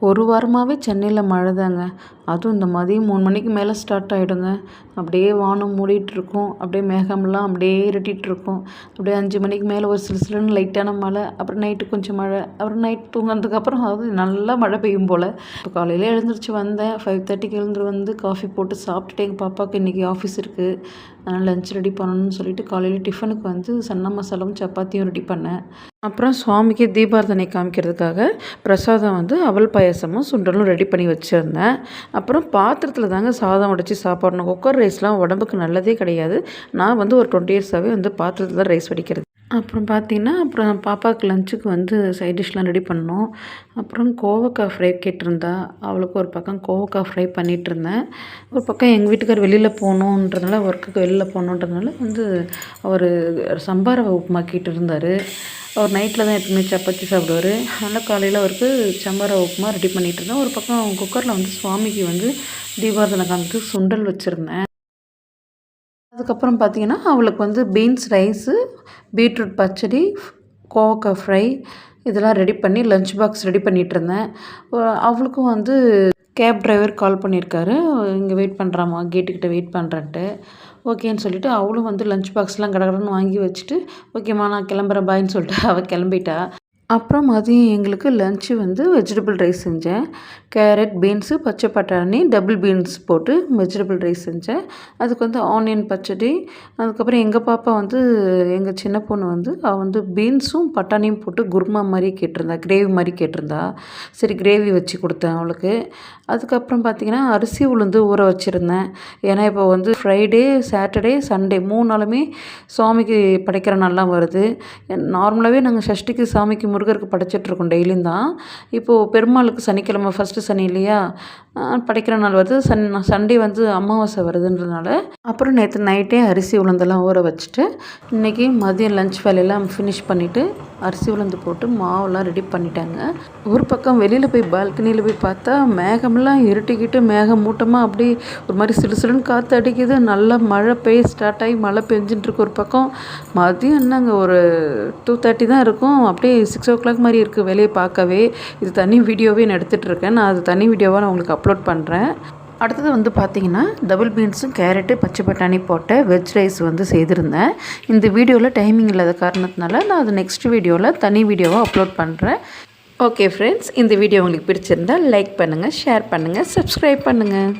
ஒரு வாரமாகவே சென்னையில் மழை தாங்க. அதுவும் இந்த மதியம் 3 மணிக்கு மேலே ஸ்டார்ட் ஆகிடுங்க. அப்படியே வானம் மூடிட்டுருக்கும். அப்படியே மேகம்லாம் அப்படியே இருட்டிகிட்ருக்கும். அப்படியே 5 மணிக்கு மேலே ஒரு சிலுசிலுன்னு லைட்டான மழை. அப்புறம் நைட்டு கொஞ்சம் மழை. அப்புறம் நைட் தூங்கினதுக்கப்புறம் அதாவது நல்லா மழை பெய்யும் போல். இப்போ காலையில் எழுந்திரிச்சு வந்தேன். 5:30க்கு எழுந்துரு வந்து காஃபி போட்டு சாப்பிட்டுட்டு எங்கள் பாப்பாவுக்கு இன்றைக்கி ஆஃபீஸ் இருக்குது. அதனால் லஞ்ச் ரெடி பண்ணணும்னு சொல்லிட்டு காலையில் டிஃபனுக்கு வந்து சன்னா மசாலாவும் சப்பாத்தியும் ரெடி பண்ணேன். அப்புறம் சுவாமிக்கு தீபாரதனை காமிக்கிறதுக்காக பிரசாதம் வந்து அவல் பாயசமும் சுண்டலும் ரெடி பண்ணி வச்சுருந்தேன். அப்புறம் பாத்திரத்தில் தாங்க சாதம் வடித்து சாப்பிடணும். குக்கர் ரைஸ்லாம் உடம்புக்கு நல்லதே கிடையாது. நான் வந்து ஒரு 20 இயர்ஸாகவே வந்து பாத்திரத்தில் தான் ரைஸ் வடிக்கிறது. அப்புறம் பார்த்திங்கன்னா அப்புறம் பாப்பாவுக்கு லஞ்சுக்கு வந்து சைட் டிஷ்லாம் ரெடி பண்ணோம். அப்புறம் கோவக்காய் ஃப்ரை கேட்டிருந்தா, அவளுக்கு ஒரு பக்கம் கோவக்காய் ஃப்ரை பண்ணிகிட்ருந்தேன். ஒரு பக்கம் எங்கள் வீட்டுக்கார் வெளியில் போகணுன்றதுனால ஒர்க்குக்கு வெளியில் போகணுன்றதுனால வந்து அவர் சம்பா ரவை உப்புமா கேட்டிருந்தார். அவர் நைட்டில் தான் எப்பவுமே சப்பாத்தி சாப்பிடுவார். அதனால் காலையில் அவருக்கு சம்பா ரவை உப்புமா ரெடி பண்ணிகிட்ருந்தேன். ஒரு பக்கம் குக்கரில் வந்து சுவாமிக்கு வந்து தீபாரதனை காமிக்கு சுண்டல் வச்சுருந்தேன். அதுக்கப்புறம் பார்த்திங்கன்னா அவளுக்கு வந்து பீன்ஸ் ரைஸு, பீட்ரூட் பச்சடி, கோவக்காய் ஃப்ரை இதெல்லாம் ரெடி பண்ணி லஞ்ச் பாக்ஸ் ரெடி பண்ணிகிட்ருந்தேன். அவளுக்கும் வந்து கேப் டிரைவர் கால் பண்ணியிருக்காரு. இங்கே வெயிட் பண்ணுறாம்மா, கேட்டுக்கிட்ட வெயிட் பண்ணுறேன்ட்டு. ஓகேன்னு சொல்லிவிட்டு அவளும் வந்து லஞ்ச் பாக்ஸ்லாம் கடகடன்னு வாங்கி வச்சுட்டு, ஓகேம்மா நான் கிளம்புறேன் பாய்ன்னு சொல்லிட்டு அவள் கிளம்பிட்டா. அப்புறம் மதியம் எங்களுக்கு லன்ச்சு வந்து வெஜிடபிள் ரைஸ் செஞ்சேன். கேரட், பீன்ஸு, பச்சை பட்டாணி, டபுள் பீன்ஸ் போட்டு வெஜிடபிள் ரைஸ் செஞ்சேன். அதுக்கு வந்து ஆனியன் பச்சடி. அதுக்கப்புறம் எங்கள் பாப்பா வந்து எங்கள் சின்ன பொண்ணு வந்து அவள் வந்து பீன்ஸும் பட்டாணியும் போட்டு குருமா மாதிரி கேட்டிருந்தா, கிரேவி மாதிரி கேட்டிருந்தா. சரி கிரேவி வச்சு கொடுத்தேன் அவளுக்கு. அதுக்கப்புறம் பார்த்திங்கன்னா அரிசி உளுந்து ஊற வச்சுருந்தேன். ஏன்னா இப்போ வந்து ஃப்ரைடே, சாட்டர்டே, சண்டே 3 நாளுமே சுவாமிக்கு படைக்கிற நாள்லாம் வருது. நார்மலாகவே நாங்கள் சஷ்டிக்கு சாமிக்கு முருகருக்கு படைச்சிட்ருக்கோம் டெய்லியும் தான். இப்போது பெருமாளுக்கு சனிக்கிழமை ஃபஸ்ட்டு சனி இல்லையா, படைக்கிற நாள் வருது. சண்டே வந்து அமாவாசை வருதுன்றதுனால அப்புறம் நேற்று நைட்டே அரிசி உளுந்தெல்லாம் ஊற வச்சுட்டு இன்றைக்கி மதியம் லஞ்ச் வேலையெல்லாம் ஃபினிஷ் பண்ணிவிட்டு அரிசி உளுந்து போட்டு மாவெல்லாம் ரெடி பண்ணிட்டாங்க. ஒரு பக்கம் வெளியில் போய் பால்கனியில் போய் பார்த்தா மேகமெல்லாம் இருட்டிக்கிட்டு மேகம் மூட்டமாக அப்படி ஒரு மாதிரி சிலுசிலுன்னு காற்று அடிக்குது. நல்லா மழை பெய்ய ஸ்டார்ட் ஆகி மழை பெஞ்சின்னு இருக்கு. ஒரு பக்கம் மதியம் என்னங்க ஒரு 2:30 தான் இருக்கும். அப்படியே 6 o'clock மாதிரி இருக்குது வெளியே பார்க்கவே. இது தனி வீடியோவே நான் எடுத்துகிட்ருக்கேன். நான் அது தனி வீடியோவாக நான் உங்களுக்கு அப்லோட் பண்ணுறேன். அடுத்தது வந்து பார்த்திங்கன்னா டபுள் பீன்ஸும் கேரட்டு பச்சை பட்டாணி போட்ட வெஜ் ரைஸ் வந்து செய்திருந்தேன். இந்த வீடியோவில் டைமிங் இல்லாத காரணத்தினால நான் அது நெக்ஸ்ட் வீடியோவில் தனி வீடியோவாக அப்லோட் பண்ணுறேன். ஓகே ஃப்ரெண்ட்ஸ், இந்த வீடியோ உங்களுக்கு பிடிச்சிருந்தால் லைக் பண்ணுங்கள், ஷேர் பண்ணுங்கள், சப்ஸ்கிரைப் பண்ணுங்கள்.